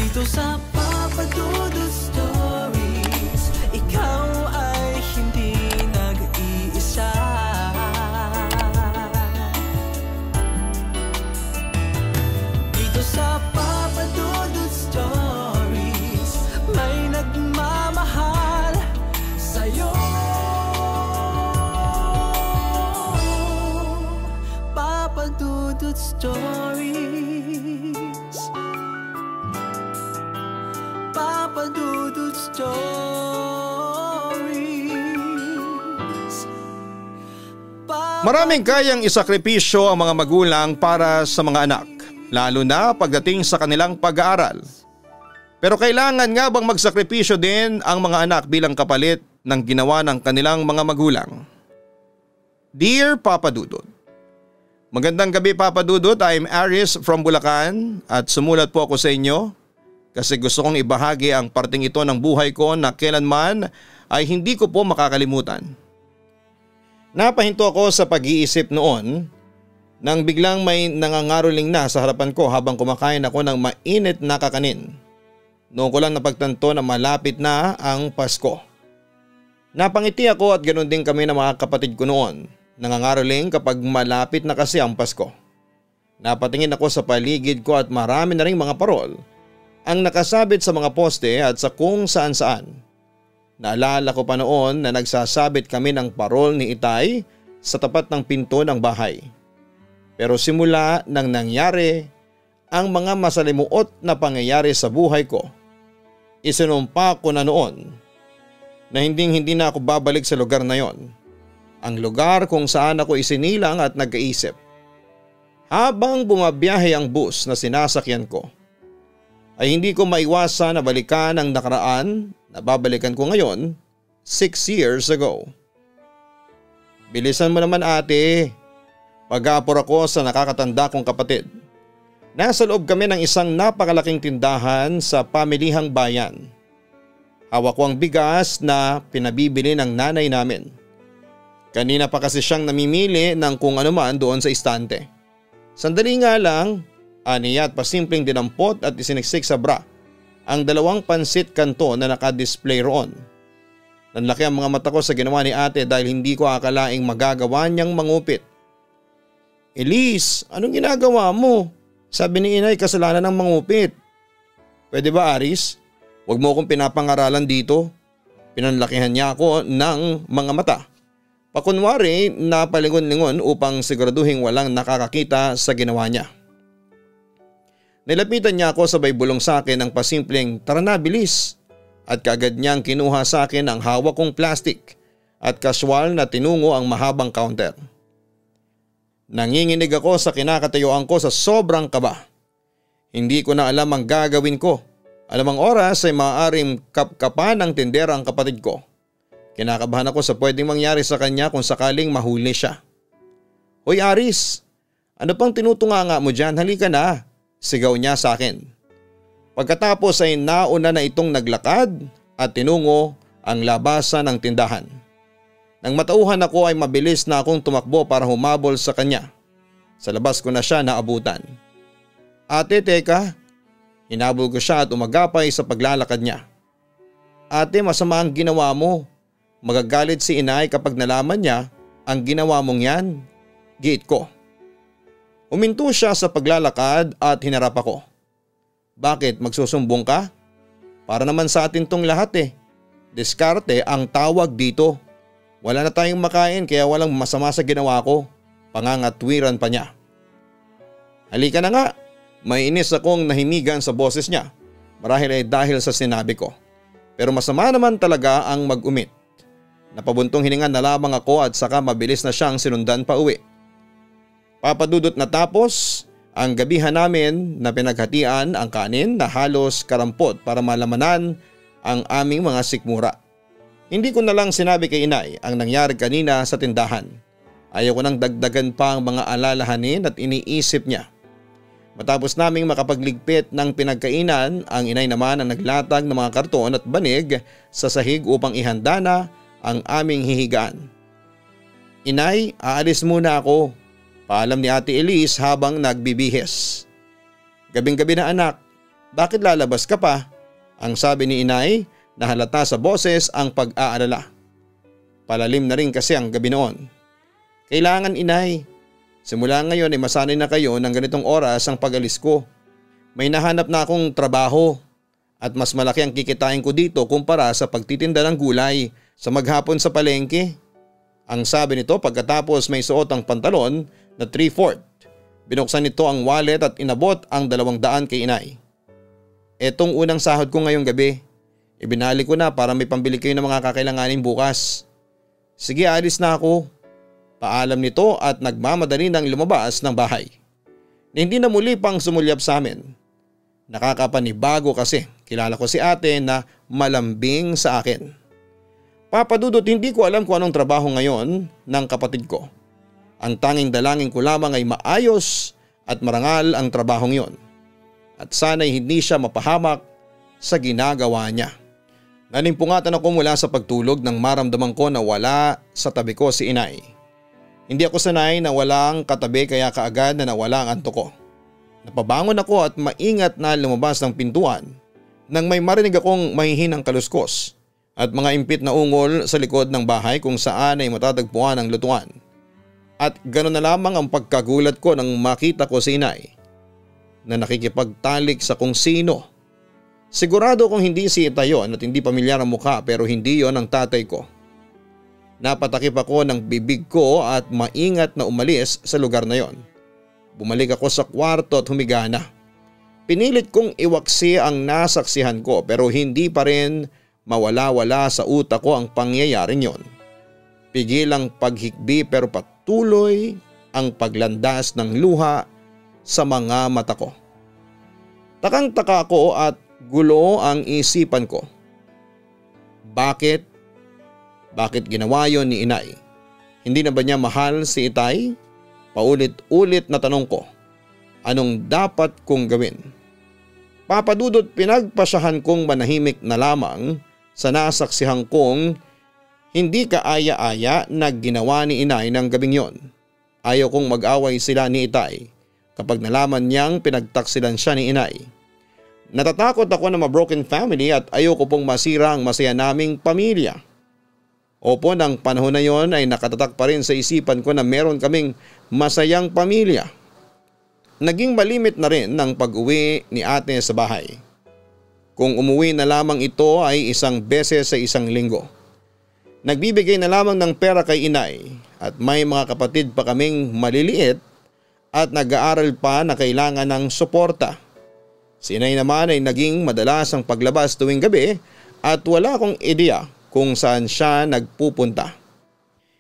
Dito sa Papa Dudut Stories, ikaw ay hindi nag-iisa. Dito sa Papa Dudut Stories, may nagmamahal sa'yo. Papa Dudut Stories, Papa Dudut Stories. Maraming kayang isakripisyo ang mga magulang para sa mga anak, lalo na pagdating sa kanilang pag-aaral. Pero kailangan nga bang magsakripisyo din ang mga anak bilang kapalit ng ginawa ng kanilang mga magulang? Dear Papa Dudut, magandang gabi Papa Dudut, I'm Aris from Bulacan at sumulat po ako sa inyo kasi gusto kong ibahagi ang parting ito ng buhay ko na kailanman ay hindi ko po makakalimutan. Napahinto ako sa pag-iisip noon nang biglang may nangangaroling na sa harapan ko habang kumakain ako ng mainit na kakanin. Noon ko lang napagtanto na malapit na ang Pasko. Napangiti ako at ganoon din kami ng mga kapatid ko noon. Nangangaroling kapag malapit na kasi ang Pasko. Napatingin ako sa paligid ko at marami na ring mga parol ang nakasabit sa mga poste at sa kung saan saan. Naalala ko pa noon na nagsasabit kami ng parol ni Itay sa tapat ng pinto ng bahay. Pero simula nang nangyari ang mga masalimuot na pangyayari sa buhay ko, isinumpa ko na noon na hindi na ako babalik sa lugar na yon. Ang lugar kung saan ako isinilang at nagkaisip. Habang bumabiyahe ang bus na sinasakyan ko, ay hindi ko maiwasan na balikan ang nakaraan na babalikan ko ngayon 6 years ago. Bilisan mo naman ate, pag-aapor ako sa nakakatanda kong kapatid. Nasa loob kami ng isang napakalaking tindahan sa pamilihang bayan. Hawak ko ang bigas na pinabibili ng nanay namin. Kanina pa kasi siyang namimili ng kung ano man doon sa istante. Sandali nga lang, aniya at pasimpleng dinampot at isiniksik sa bra ang 2 pansit kanto na nakadisplay roon. Nanlaki ang mga mata ko sa ginawa ni ate dahil hindi ko akalaing magagawa niyang mangupit. Elise, anong ginagawa mo? Sabi ni inay, kasalanan ng mangupit. Pwede ba Aris? Huwag mo akong pinapangaralan dito. Pinanlakihan niya ako ng mga mata. Pakunwari na palingon-lingon upang siguraduhin walang nakakakita sa ginawa niya. Nilapitan niya ako sabay bulong sa akin ng pasimpleng tara na bilis at kaagad niyang kinuha sa akin ang hawak kong plastic at kaswal na tinungo ang mahabang counter. Nanginginig ako sa kinakatayuan ko sa sobrang kaba. Hindi ko na alam ang gagawin ko. Alamang oras ay maaaring kapkapan ng tindera ang kapatid ko. Kinakabahan ako sa pwedeng mangyari sa kanya kung sakaling mahuli siya. Hoy Aris, ano pang tinutunganga mo dyan? Halika na, sigaw niya sa akin. Pagkatapos ay nauna na itong naglakad at tinungo ang labasan ng tindahan. Nang matauhan ako ay mabilis na akong tumakbo para humabol sa kanya. Sa labas ko na siya naabutan. Ate teka, hinabol ko siya at umagapay sa paglalakad niya. Ate, masama ang ginawa mo. Magagalit si inay kapag nalaman niya ang ginawa mong yan. Giit ko. Huminto siya sa paglalakad at hinarap ako. Bakit, magsusumbong ka? Para naman sa atin tong lahat eh. Diskarte ang tawag dito. Wala na tayong makain kaya walang masama sa ginawa ko. Pangangatwiran pa niya. Halika na nga. May inis akong nahimigan sa boses niya. Marahil ay dahil sa sinabi ko. Pero masama naman talaga ang mag-umit. Napabuntong hininga na lamang ako at saka mabilis na siyang sinundan pa uwi. Papadudot na tapos ang gabihan namin na pinaghatian ang kanin na halos karampot para malamanan ang aming mga sikmura. Hindi ko na lang sinabi kay inay ang nangyari kanina sa tindahan. Ayaw ko nang dagdagan pa ang mga alalahanin at iniisip niya. Matapos naming makapagligpit ng pinagkainan, ang inay naman ang naglatag ng mga karton at banig sa sahig upang ihanda na ang aming hihigaan. Inay, aalis muna ako. Paalam ni Ate Elise habang nagbibihis. Gabing-gabi na anak, Bakit lalabas ka pa? Ang sabi ni inay na halata sa boses ang pag-aalala. Palalim na rin kasi ang gabi noon. Kailangan inay. Simula ngayon ay masanay na kayo ng ganitong oras ang pag-alis ko. May nahanap na akong trabaho at mas malaki ang kikitain ko dito kumpara sa pagtitinda ng gulay sa maghapon sa palengke. Ang sabi nito pagkatapos may suot ang pantalon na 3/4. Binuksan nito ang wallet at inabot ang 200 kay inay. Etong unang sahod ko ngayong gabi. Ibinalik ko na para may pambili kayo ng mga kakailanganin bukas. Sige, alis na ako. Paalam nito at nagmamadali nang lumabas ng bahay. Hindi na muli pang sumulyap sa amin. Nakakapanibago kasi kilala ko si ate na malambing sa akin. Papa Dudut, hindi ko alam kung anong trabaho ngayon ng kapatid ko. Ang tanging dalangin ko lamang ay maayos at marangal ang trabahong yon. At sana'y hindi siya mapahamak sa ginagawa niya. Nanimpungatan ako mula sa pagtulog nang maramdaman ko na wala sa tabi ko si inay. Hindi ako sanay na walang katabi kaya kaagad na nawala ang antok ko. Napabangon ako at maingat na lumabas ng pintuan nang may marinig akong mahihinang kaluskos at mga impit na ungol sa likod ng bahay kung saan ay matatagpuan ang lutuan. At ganoon na lamang ang pagkagulat ko nang makita ko si inay na nakikipagtalik sa kung sino. Sigurado kung hindi si Ita yon at hindi pamilyar ang mukha pero hindi yon ang tatay ko. Napatakip ako ng bibig ko at maingat na umalis sa lugar na yon. Bumalik ako sa kwarto at humiga na. Pinilit kong iwaksi ang nasaksihan ko pero hindi pa rin mawala-wala sa utak ko ang pangyayaring yon. Pigil ang paghikbi pero patuloy ang paglandas ng luha sa mga mata ko. Takang-taka ko at gulo ang isipan ko. Bakit? Bakit ginawa yon ni inay? Hindi na ba niya mahal si Itay? Paulit-ulit na tanong ko. Anong dapat kong gawin? Papa Dudut, pinagpasyahan kong manahimik na lamang sa nasaksihan kong hindi kaaya-aya na ginawa ni inay ng gabing yon. Ayaw kong mag-away sila ni Itay kapag nalaman niyang pinagtaksilan siya ni inay. Natatakot ako na ma-broken family at ayoko pong masira ang masaya naming pamilya. Opo, ng panahon na yon ay nakatatak pa rin sa isipan ko na meron kaming masayang pamilya. Naging malimit na rin ng pag-uwi ni ate sa bahay. Kung umuwi na lamang ito ay isang beses sa isang linggo. Nagbibigay na lamang ng pera kay inay at may mga kapatid pa kaming maliliit at nag-aaral pa na kailangan ng suporta. Si inay naman ay naging madalas ang paglabas tuwing gabi at wala akong ideya kung saan siya nagpupunta.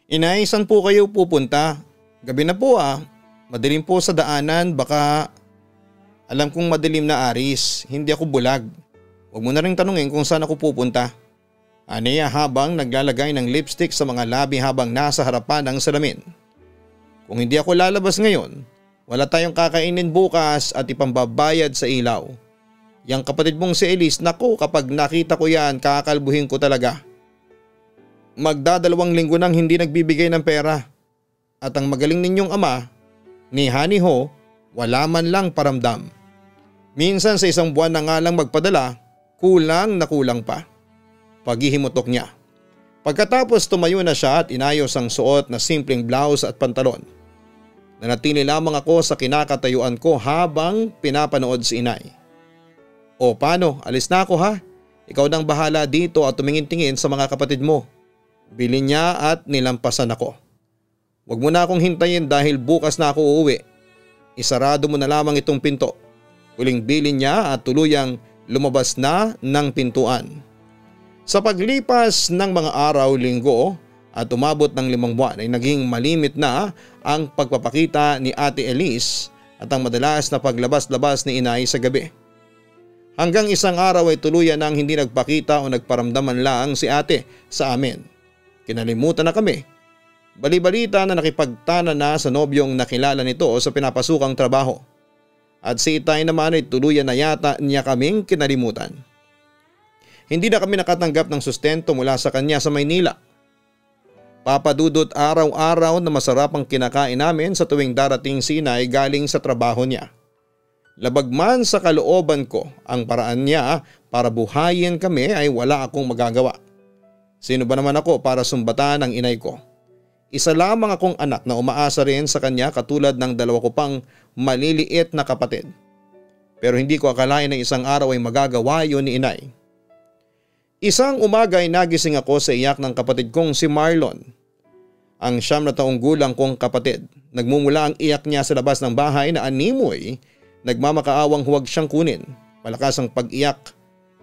Inay, saan po kayo pupunta? Gabi na po Madilim po sa daanan, baka alam kong madilim na aris, hindi ako bulag. Huwag mo na rin tanungin kung saan ako pupunta. Aniya habang naglalagay ng lipstick sa mga labi habang nasa harapan ng salamin. Kung hindi ako lalabas ngayon, wala tayong kakainin bukas at ipambabayad sa ilaw. Yang kapatid mong si Elise, naku, kapag nakita ko yan, kakalbuhin ko talaga. Magdadalawang linggo nang hindi nagbibigay ng pera. At ang magaling ninyong ama, ni Honey Ho, wala man lang paramdam. Minsan sa isang buwan na nga lang magpadala, kulang na kulang pa. Paghihimutok niya. Pagkatapos tumayo na siya at inayos ang suot na simpleng blouse at pantalon. Nanatili lamang ako sa kinakatayuan ko habang pinapanood si inay. O paano, alis na ako ha? Ikaw nang bahala dito at tumingin-tingin sa mga kapatid mo. Bilin niya at nilampasan ako. Huwag mo na akong hintayin dahil bukas na ako uuwi. Isarado mo na lamang itong pinto. Huling bilin niya at tuluyang lumabas na ng pintuan. Sa paglipas ng mga araw, linggo at umabot ng 5 buwan ay naging malimit na ang pagpapakita ni Ate Elise at ang madalas na paglabas-labas ni inay sa gabi. Hanggang isang araw ay tuluyan nang hindi nagpakita o nagparamdaman lang si ate sa amin. Kinalimutan na kami. Bali-balita na nakipagtana na sa nobyong nakilala nito sa pinapasukang trabaho. At si Itay naman ay tuluyan na yata niya kaming kinalimutan. Hindi na kami nakatanggap ng sustento mula sa kanya sa Maynila. Papa Dudut, araw-araw na masarap ang kinakain namin sa tuwing darating si inay galing sa trabaho niya. Labag man sa kalooban ko ang paraan niya para buhayin kami ay wala akong magagawa. Sino ba naman ako para sumbatan ang inay ko? Isa lamang akong anak na umaasa rin sa kanya katulad ng dalawa ko pang maliliit na kapatid. Pero hindi ko akalain na isang araw ay magagawa yun ni inay. Isang umaga ay nagising ako sa iyak ng kapatid kong si Marlon. Ang 9 na taong gulang kong kapatid. Nagmumula ang iyak niya sa labas ng bahay na animoy nagmamakaawang huwag siyang kunin. Malakas ang pag-iyak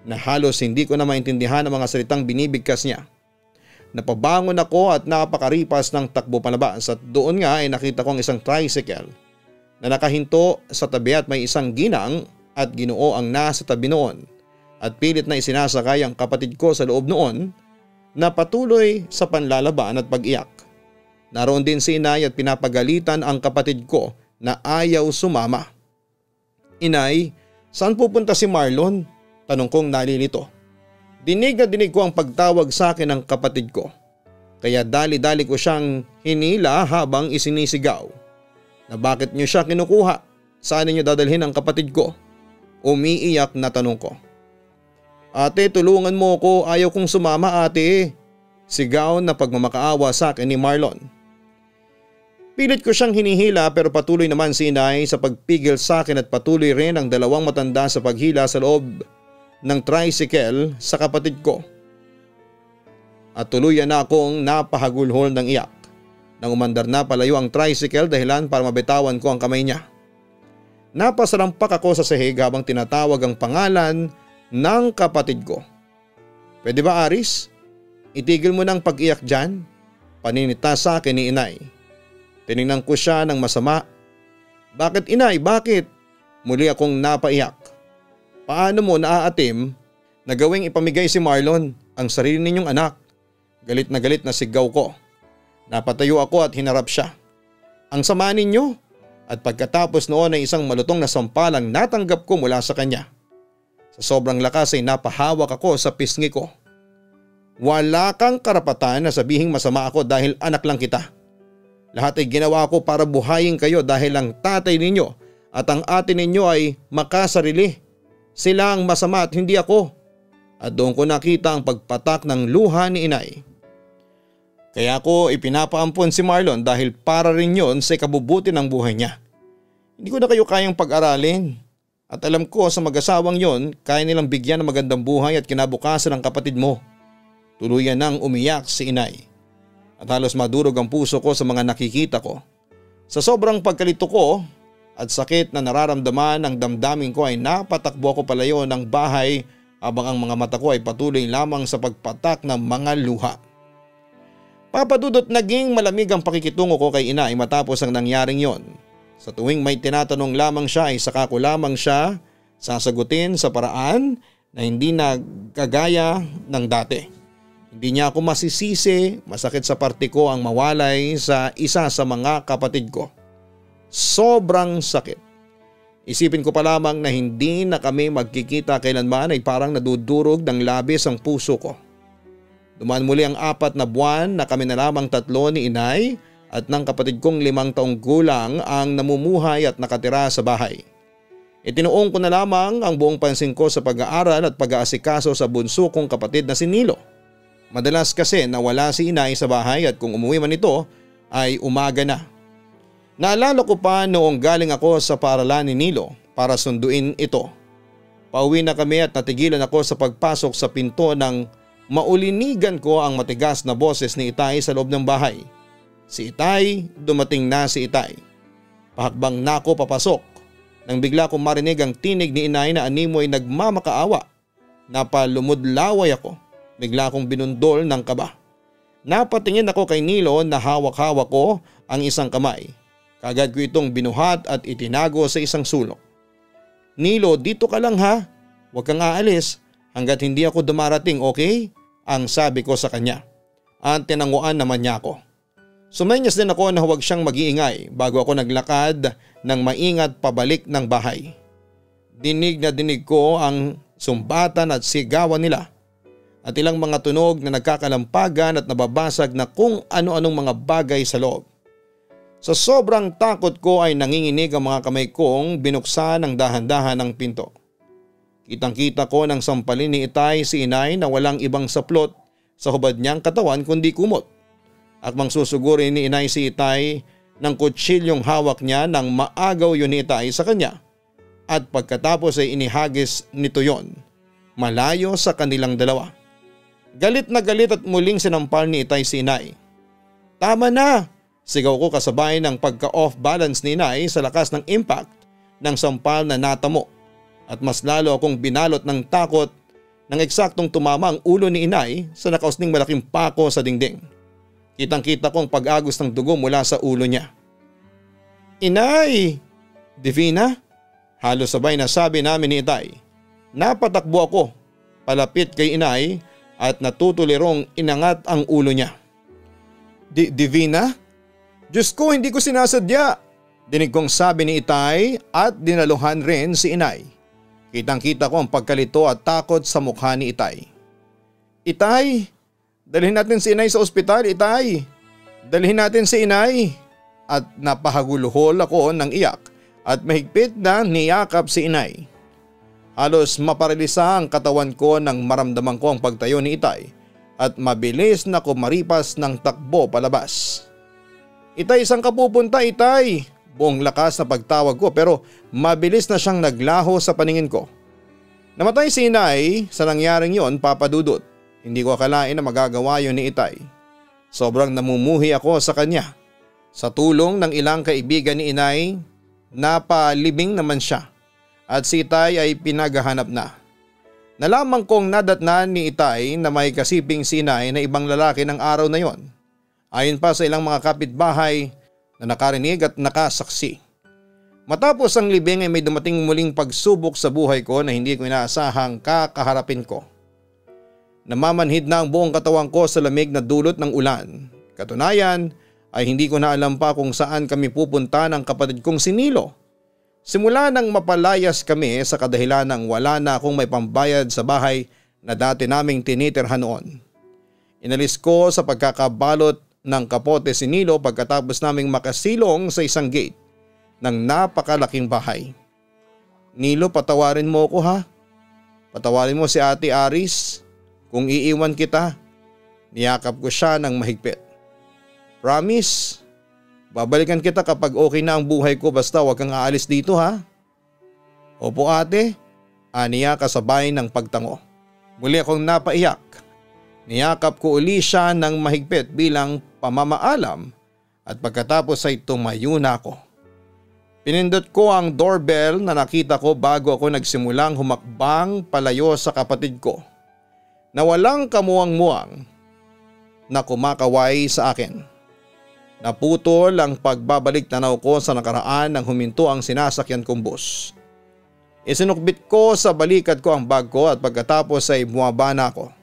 na halos hindi ko na maintindihan ang mga salitang binibigkas niya. Napabangon ako at napakaripas ng takbo palabas at doon nga ay nakita ko ang isang tricycle na nakahinto sa tabi at may isang ginang at ginoo ang nasa tabi noon at pilit na isinasakay ang kapatid ko sa loob noon na patuloy sa panlalaban at pag-iyak. Naroon din si inay at pinapagalitan ang kapatid ko na ayaw sumama. Inay, saan pupunta si Marlon? Tanong kong nalilito. Dinig na dinig ko ang pagtawag sa akin ng kapatid ko. Kaya dali-dali ko siyang hinila habang isinisigaw. Na bakit niyo siya kinukuha? Saan niyo dadalhin ang kapatid ko? Umiiyak na tanong ko. Ate, tulungan mo ko, ayaw kong sumama ate. Sigaw na pagmamakaawa sa akin ni Marlon. Pilit ko siyang hinihila pero patuloy naman si inay sa pagpigil sa akin at patuloy rin ang dalawang matanda sa paghila sa loob ng tricycle sa kapatid ko. At tuluyan na akong napahagulhol ng iyak. Nang umandar na palayo ang tricycle dahilan para mabitawan ko ang kamay niya. Napasalampak ako sa sahig habang tinatawag ang pangalan ng kapatid ko. Pwede ba Aris? Itigil mo ng pag-iyak dyan? Paninita sa akin ni inay. Tinignan ko siya ng masama. Bakit inay? Bakit? Muli akong napaiyak. Paano mo naaatim na gawing ipamigay si Marlon, ang sarili ninyong anak? Galit na sigaw ko. Napatayo ako at hinarap siya. Ang sama ninyo? At pagkatapos noon ay isang malutong na sampalang natanggap ko mula sa kanya. Sa sobrang lakas ay napahawak ako sa pisngi ko. Wala kang karapatan na sabihing masama ako dahil anak lang kita. Lahat ay ginawa ko para buhayin kayo dahil ang tatay ninyo at ang ate ninyo ay makasarili. Sila ang masama at hindi ako. At doon ko nakita ang pagpatak ng luha ni inay. Kaya ako ipinapaampon si Marlon dahil para rin yon sa ikabubuti ng buhay niya. Hindi ko na kayo kayang pag-aralin. At alam ko sa mag-asawang yon kaya nilang bigyan ng magandang buhay at kinabukasan ng kapatid mo. Tuluyan nang umiyak si inay. At halos madurog ang puso ko sa mga nakikita ko. Sa sobrang pagkalito ko at sakit na nararamdaman ng damdamin ko ay napatakbo ako palayo ng bahay habang ang mga mata ko ay patuloy lamang sa pagpatak ng mga luha. Papadudot naging malamig ang pakikitungo ko kay inay matapos ang nangyaring yon. Sa tuwing may tinatanong lamang siya ay saka ko lamang siya sasagutin sa paraan na hindi nagkagaya ng dati. Hindi niya ako masisisi, masakit sa parte ko ang mawalay sa isa sa mga kapatid ko. Sobrang sakit. Isipin ko pa lamang na hindi na kami magkikita kailanman ay parang nadudurog ng labis ang puso ko. Dumaan muli ang 4 na buwan na kami na lamang 3 ni inay at ng kapatid kong 5 taong gulang ang namumuhay at nakatira sa bahay. Itinuong ko na lamang ang buong pansin ko sa pag-aaral at pag-aasikaso sa bunso kong kapatid na si Nilo. Madalas kasi nawala si inay sa bahay at kung umuwi man ito ay umaga na. Naalala ko pa noong galing ako sa paaralan ni Nilo para sunduin ito. Pauwi na kami at natigilan ako sa pagpasok sa pinto nang maulinigan ko ang matigas na boses ni Itay sa loob ng bahay. Si Itay, dumating na si Itay. Pahakbang na ako papasok nang bigla kong marinig ang tinig ni inay na animoy nagmamakaawa. Napalumudlaway ako. Bigla akong binundol ng kaba. Napatingin ako kay Nilo na hawak-hawak ko ang isang kamay. Kagad ko itong binuhat at itinago sa isang sulok. Nilo, dito ka lang ha. Huwag kang aalis hanggat hindi ako dumarating, okay? Ang sabi ko sa kanya. At tinanguan naman niya ako. Sumenyas din ako na huwag siyang mag-iingay bago ako naglakad ng maingat pabalik ng bahay. Dinig na dinig ko ang sumbatan at sigawan nila. At ilang mga tunog na nagkakalampagan at nababasag na kung ano-anong mga bagay sa loob. Sa sobrang takot ko ay nanginginig ang mga kamay kong binuksan ng dahan-dahan ng pinto. Kitang-kita ko ng sampalin ni Itay si inay na walang ibang saplot sa hubad niyang katawan kundi kumot. Akmang susugurin ni inay si Itay ng kutsilyong hawak niya nang maagaw yun ni Itay sa kanya at pagkatapos ay inihagis nito yon malayo sa kanilang dalawa. Galit na galit at muling sinampal ni Itay si inay. "Tama na!" Sigaw ko kasabay ng pagka-off balance ni inay sa lakas ng impact ng sampal na natamo. At mas lalo akong binalot ng takot nang eksaktong tumama ang ulo ni inay sa nakausning malaking pako sa dingding. Kitang-kita kong pag-agos ng dugo mula sa ulo niya. "Inay! Divina?" Halos sabay na sabi namin ni Itay. Napatakbo ako palapit kay inay at natutulirong inangat ang ulo niya. Divina? Diyos ko, hindi ko sinasadya!" Dinig kong sabi ni Itay at dinaluhan rin si inay. Kitang-kita ko ang pagkalito at takot sa mukha ni Itay. "Itay, dalhin natin si inay sa ospital, Itay. Dalhin natin si inay." At napahaguluhol ako ng iyak at mahigpit na niyakap si inay. Halos maparalisa ang katawan ko nang maramdaman ko ang pagtayo ni Itay at mabilis na kumaripas ng takbo palabas. "Itay, saan ka pupunta, Itay?" Buong lakas na pagtawag ko pero mabilis na siyang naglaho sa paningin ko. Namatay si inay sa nangyaring yon, Papa Dudut. Hindi ko akalain na magagawa yon ni Itay. Sobrang namumuhi ako sa kanya. Sa tulong ng ilang kaibigan ni inay, napalibing naman siya at si Itay ay pinaghahanap na. Nalaman kong nadatnan ni Itay na may kasiping si inay na ibang lalaki ng araw na yon. Ayon pa sa ilang mga kapitbahay na nakarinig at nakasaksi. Matapos ang libing ay may dumating muling pagsubok sa buhay ko na hindi ko inaasahang kakaharapin ko. Namamanhid na ang buong katawan ko sa lamig na dulot ng ulan. Katunayan ay hindi ko na alam pa kung saan kami pupunta ng kapatid kong si Nilo. Simula nang mapalayas kami sa kadahilan ng wala na akong may pambayad sa bahay na dati naming tinitirhan noon. Inalis ko sa pagkakabalot ng kapote si Nilo pagkatapos naming makasilong sa isang gate ng napakalaking bahay. "Nilo, patawarin mo ko, ha? Patawarin mo si Ate Aris kung iiwan kita." Niyakap ko siya ng mahigpit. "Promise, babalikan kita kapag okay na ang buhay ko, basta wag kang aalis dito, ha?" "Opo, ate," aniya kasabay ng pagtango. Muli akong napaiyak. Niyakap ko uli siya ng mahigpit bilang pamamaalam at pagkatapos ay tumayo na ako. Pinindot ko ang doorbell na nakita ko bago ako nagsimulang humakbang palayo sa kapatid ko na walang kamuwang-muwang na kumakaway sa akin. Naputol ang pagbabalik tanaw ko sa nakaraan nang huminto ang sinasakyan kong bus. Isinukbit ko sa balikat ko ang bag ko at pagkatapos ay bumaba na ako.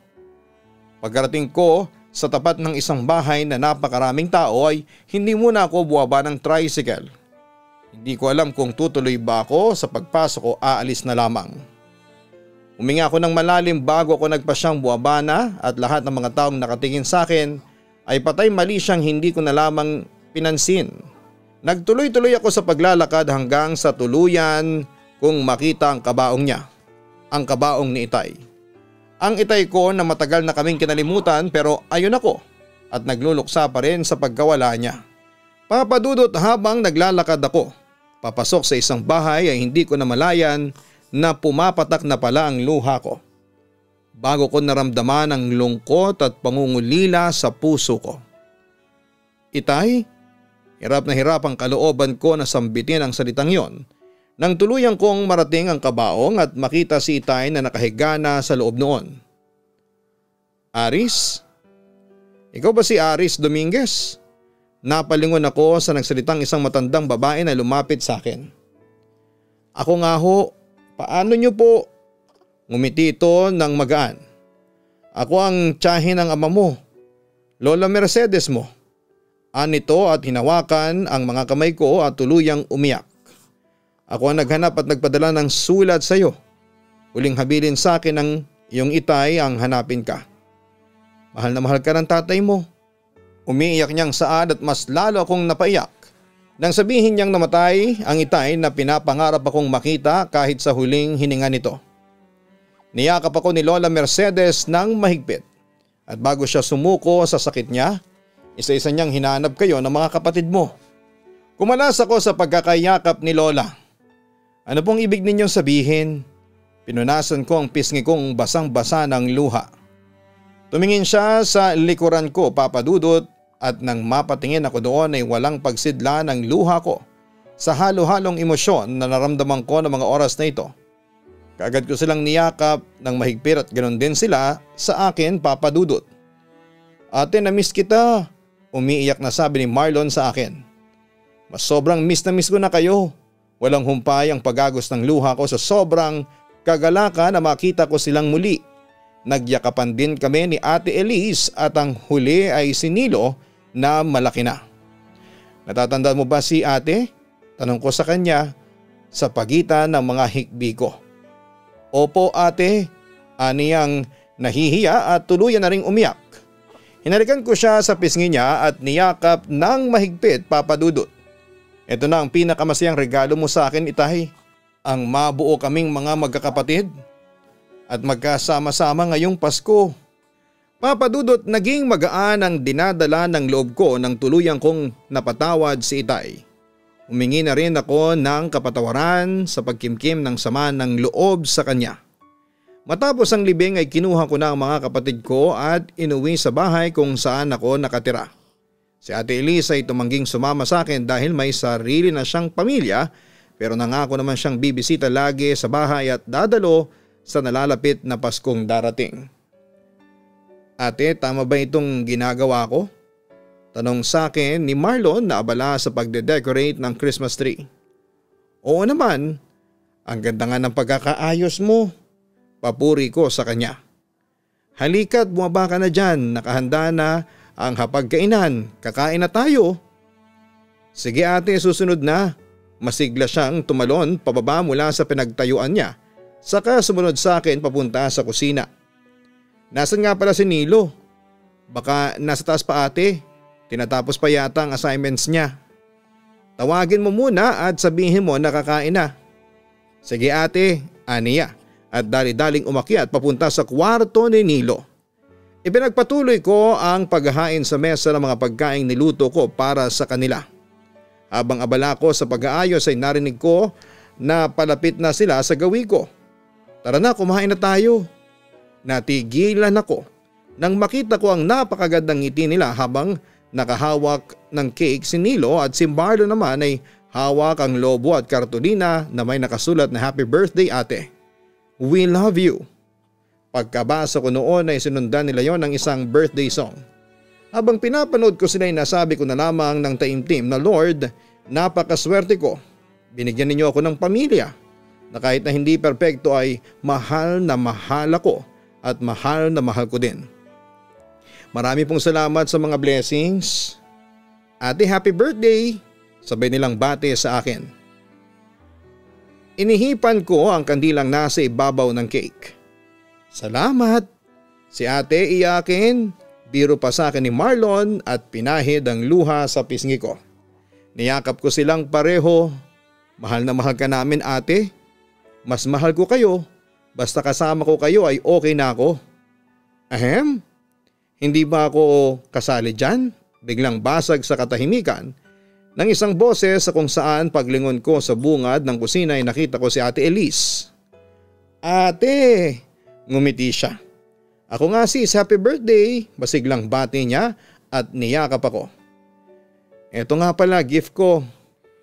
Pagkarating ko sa tapat ng isang bahay na napakaraming tao ay hindi muna ako buwaba ng tricycle. Hindi ko alam kung tutuloy ba ako sa pagpasok o aalis na lamang. Huminga ako ng malalim bago ako nagpasyang buwaba na at lahat ng mga taong nakatingin sa akin ay patay mali siyang hindi ko na lamang pinansin. Nagtuloy-tuloy ako sa paglalakad hanggang sa tuluyan kung makita ang kabaong niya, ang kabaong ni Itay. Ang Itay ko na matagal na kaming kinalimutan pero ayun ako at nagluluksa pa rin sa pagkawala niya. Papa Dudut, habang naglalakad ako papasok sa isang bahay ay hindi ko namalayan na pumapatak na pala ang luha ko. Bago ko naramdaman ang lungkot at pangungulila sa puso ko. "Itay?" Hirap na hirap ang kalooban ko na sambitin ang salitang yon. Nang tuluyang kong marating ang kabaong at makita si Itay na nakahiga na sa loob noon. "Aris? Ikaw ba si Aris Dominguez?" Napalingon ako sa nagsalitang isang matandang babae na lumapit sa akin. "Ako nga ho, paano niyo po?" Ngumiti ito ng magaan. "Ako ang tiyahin ng ama mo, Lola Mercedes mo." Anito at hinawakan ang mga kamay ko at tuluyang umiyak. "Ako ang naghanap at nagpadala ng sulat sa iyo. Huling habilin sa akin ng iyong Itay ang hanapin ka. Mahal na mahal ka ng tatay mo." Umiiyak niyang saad at mas lalo akong napaiyak Nang sabihin niyang namatay ang itay na pinapangarap akong makita kahit sa huling hininga nito. Niyakap ako ni Lola Mercedes ng mahigpit at bago siya sumuko sa sakit niya, isa-isa niyang hinanap kayo ng mga kapatid mo. Kumalas ako sa pagkakayakap ni Lola. Ano pong ibig ninyong sabihin? Pinunasan ko ang pisngi kong basang-basa ng luha. Tumingin siya sa likuran ko, Papa Dudut, at nang mapatingin ako doon ay walang pagsidla ng luha ko sa halo-halong emosyon na naramdaman ko ng mga oras na ito. Kaagad ko silang niyakap ng mahigpit at ganoon din sila sa akin, Papa Dudut. Ate, na-miss kita, umiiyak na sabi ni Marlon sa akin. Mas sobrang miss na miss ko na kayo. Walang humpay ang pagagos ng luha ko sa sobrang kagalaka na makita ko silang muli. Nagyakapan din kami ni Ate Elise at ang huli ay si Nilo na malaki na. Natatandaan mo ba si ate? Tanong ko sa kanya sa pagitan ng mga hikbi ko. Opo ate, aniyang nahihiya at tuluyan na ring umiyak. Hinalikan ko siya sa pisngi niya at niyakap ng mahigpit, Papa Dudut. Ito na ang pinakamasayang regalo mo sa akin, itay. Ang mabuo kaming mga magkakapatid at magkasama-sama ngayong Pasko. Papa Dudut, naging magaan ang dinadala ng loob ko nang tuluyang kong napatawad si itay. Humingi na rin ako ng kapatawaran sa pagkimkim ng sama ng loob sa kanya. Matapos ang libing ay kinuha ko na ang mga kapatid ko at inuwi sa bahay kung saan ako nakatira. Si Ate Elise ay tumangging sumama sa akin dahil may sarili na siyang pamilya, pero nangako naman siyang bibisita lagi sa bahay at dadalo sa nalalapit na Paskong darating. Ate, tama ba itong ginagawa ko? Tanong sa akin ni Marlon na abala sa pagde-decorate ng Christmas tree. Oo naman, ang ganda nga ng pagkakaayos mo. Papuri ko sa kanya. Halika't bumaba ka na dyan, nakahanda na ang hapagkainan, kakain na tayo. Sige ate, susunod na. Masigla siyang tumalon pababa mula sa pinagtayuan niya, saka sumunod sa akin papunta sa kusina. Nasaan nga pala si Nilo? Baka nasa taas pa ate, tinatapos pa yata ang assignments niya. Tawagin mo muna at sabihin mo nakakain na. Sige ate, aniya, at dali-daling umakyat papunta sa kwarto ni Nilo. Ipinagpatuloy ko ang paghahain sa mesa ng mga pagkaing niluto ko para sa kanila. Habang abala ko sa pag-aayos ay narinig ko na palapit na sila sa gawi ko. Tara na, kumain na tayo. Natigilan ako nang makita ko ang napakagandang ngiti nila habang nakahawak ng cake si Nilo at si Marlon naman ay hawak ang lobo at kartulina na may nakasulat na Happy Birthday ate. We love you. Pagkabasa ko noon ay sinundan nila yon ng isang birthday song. Habang pinapanood ko sila ay nasabi ko na lamang ng taimtim na Lord, napakaswerte ko. Binigyan ninyo ako ng pamilya na kahit na hindi perpekto ay mahal na mahal ako at mahal na mahal ko din. Marami pong salamat sa mga blessings. Ate, happy birthday! Sabay nilang bate sa akin. Inihipan ko ang kandilang nasa ibabaw ng cake. Salamat! Si ate iyakin, biro pa sa akin ni Marlon at pinahid ang luha sa pisngi ko. Niyakap ko silang pareho. Mahal na mahal ka namin ate. Mas mahal ko kayo. Basta kasama ko kayo ay okay na ako. Ahem? Hindi ba ako kasali dyan? Biglang basag sa katahimikan ng isang boses sa kung saan paglingon ko sa bungad ng kusina ay nakita ko si Ate Elise. Ate! Ngumiti siya. Ako nga sis, happy birthday! Basiglang bati niya at niyakap ako. Eto nga pala gift ko.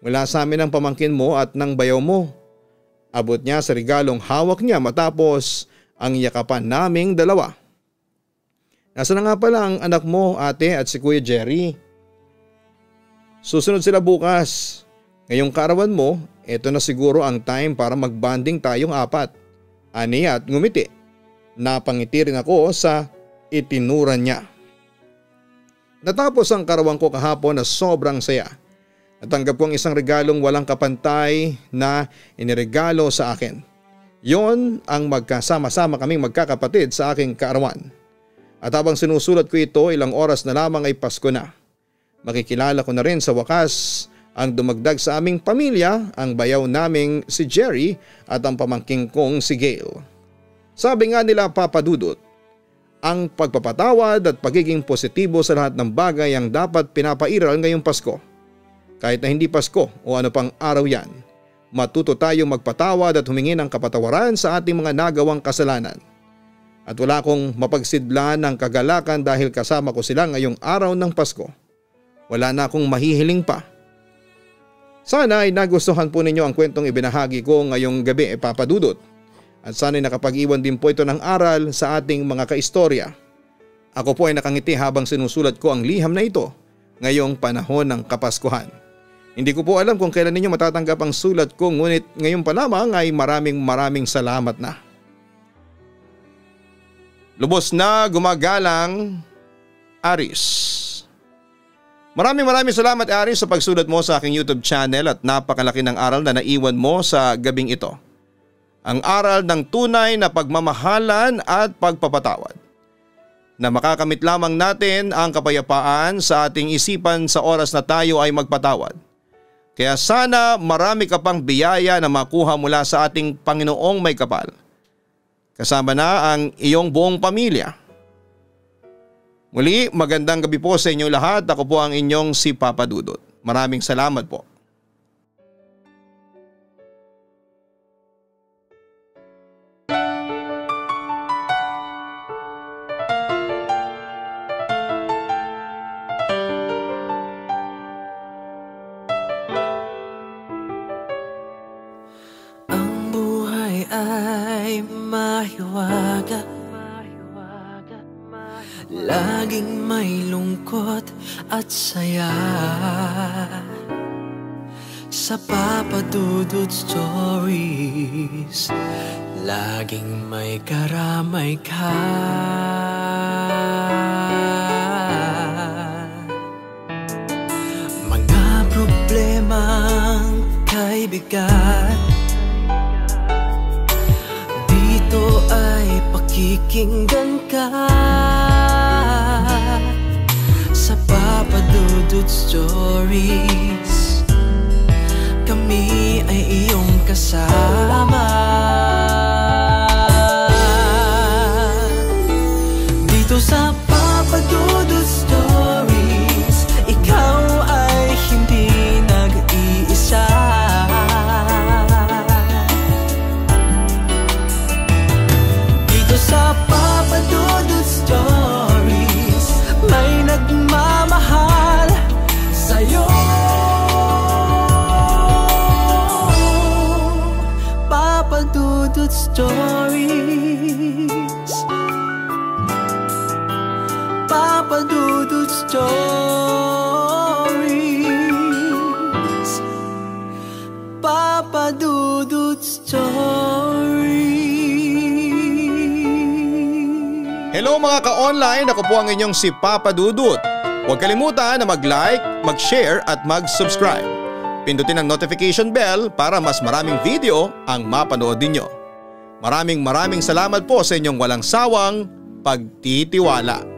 Mula sa amin ang pamangkin mo at ng bayaw mo. Abot niya sa regalong hawak niya matapos ang yakapan naming dalawa. Nasa na nga pala ang anak mo ate at si Kuya Jerry? Susunod sila bukas. Ngayong kaarawan mo, eto na siguro ang time para magbanding tayong apat. Ani at ngumiti. Napangiti rin ako sa itinuran niya. Natapos ang karawan ko kahapon na sobrang saya. Natanggap ko ang isang regalong walang kapantay na iniregalo sa akin. Yon ang magkasama-sama kaming magkakapatid sa aking kaarawan. At habang sinusulat ko ito, ilang oras na lamang ay Pasko na. Makikilala ko na rin sa wakas Ang dumagdag sa aming pamilya, ang bayaw naming si Jerry at ang pamangking kong si Gail. Sabi nga nila Papa Dudut, ang pagpapatawad at pagiging positibo sa lahat ng bagay ang dapat pinapairal ngayong Pasko. Kahit na hindi Pasko o ano pang araw yan, matuto tayong magpatawad at humingi ng kapatawaran sa ating mga nagawang kasalanan. At wala akong mapagsidlan ng kagalakan dahil kasama ko sila ngayong araw ng Pasko. Wala na akong mahihiling pa. Sana ay nagustuhan po ninyo ang kwentong ibinahagi ko ngayong gabi, Papa Dudut. At sana ay nakapag-iwan din po ito ng aral sa ating mga kaistorya. Ako po ay nakangiti habang sinusulat ko ang liham na ito ngayong panahon ng Kapaskuhan. Hindi ko po alam kung kailan ninyo matatanggap ang sulat ko, ngunit ngayon pa lamang ay maraming salamat na. Lubos na gumagalang, Aris. Maraming salamat, Aris, sa pagsulat mo sa aking YouTube channel at napakalaki ng aral na naiwan mo sa gabing ito. Ang aral ng tunay na pagmamahalan at pagpapatawad. Na makakamit lamang natin ang kapayapaan sa ating isipan sa oras na tayo ay magpatawad. Kaya sana marami ka pang biyaya na makuha mula sa ating Panginoong may kapal. Kasama na ang iyong buong pamilya. Muli, magandang gabi po sa inyo lahat. Ako po ang inyong si Papa Dudut. Maraming salamat po. Ang buhay ay mahiwaga, laging may lungkot at saya. Sa Papa Dudut Stories, laging may karamay ka. Mga problemang kay bigat, dito ay pakikinggan ka. Sa Papa Dudut Stories, kami ay iyong kasama. Dito sa Papa Dudut Stories, ikaw ay hindi nag-iisa. Dito sa Papa Dudut Stories, may nagmamahal sa'yo. Papa Dudut Stories, Papa Dudut Stories, Papa Dudut Stories. Hello mga ka-online, ako po ang inyong si Papa Dudut. Huwag kalimutan na mag-like, mag-share at mag-subscribe. Pindutin ang notification bell para mas maraming video ang mapanood ninyo. Maraming salamat po sa inyong walang sawang pagtitiwala.